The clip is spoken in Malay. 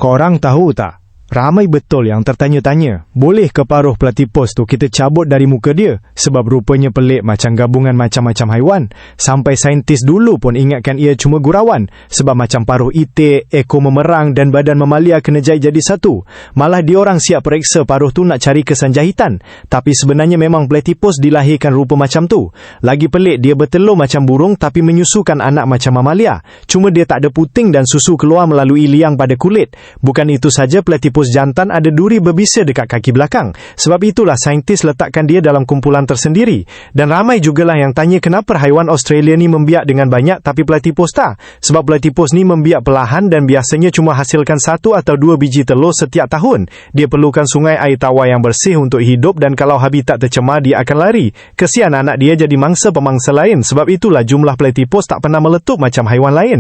Korang tahu tak? Ramai betul yang tertanya-tanya, boleh ke paruh platypus tu kita cabut dari muka dia? Sebab rupanya pelik macam gabungan macam-macam haiwan. Sampai saintis dulu pun ingatkan ia cuma gurauan. Sebab macam paruh itik, ekor memerang dan badan mamalia kena jahit jadi satu. Malah diorang siap periksa paruh tu nak cari kesan jahitan. Tapi sebenarnya memang platypus dilahirkan rupa macam tu. Lagi pelik, dia bertelur macam burung tapi menyusukan anak macam mamalia. Cuma dia tak ada puting dan susu keluar melalui liang pada kulit. Bukan itu saja, platypus jantan ada duri berbisa dekat kaki belakang. Sebab itulah saintis letakkan dia dalam kumpulan tersendiri. Dan ramai jugalah yang tanya kenapa haiwan Australia ni membiak dengan banyak tapi platypus tak. Sebab platypus ni membiak perlahan dan biasanya cuma hasilkan 1 atau 2 biji telur setiap tahun. Dia perlukan sungai air tawar yang bersih untuk hidup dan kalau habitat tercemar dia akan lari. Kesian anak dia jadi mangsa pemangsa lain. Sebab itulah jumlah platypus tak pernah meletup macam haiwan lain.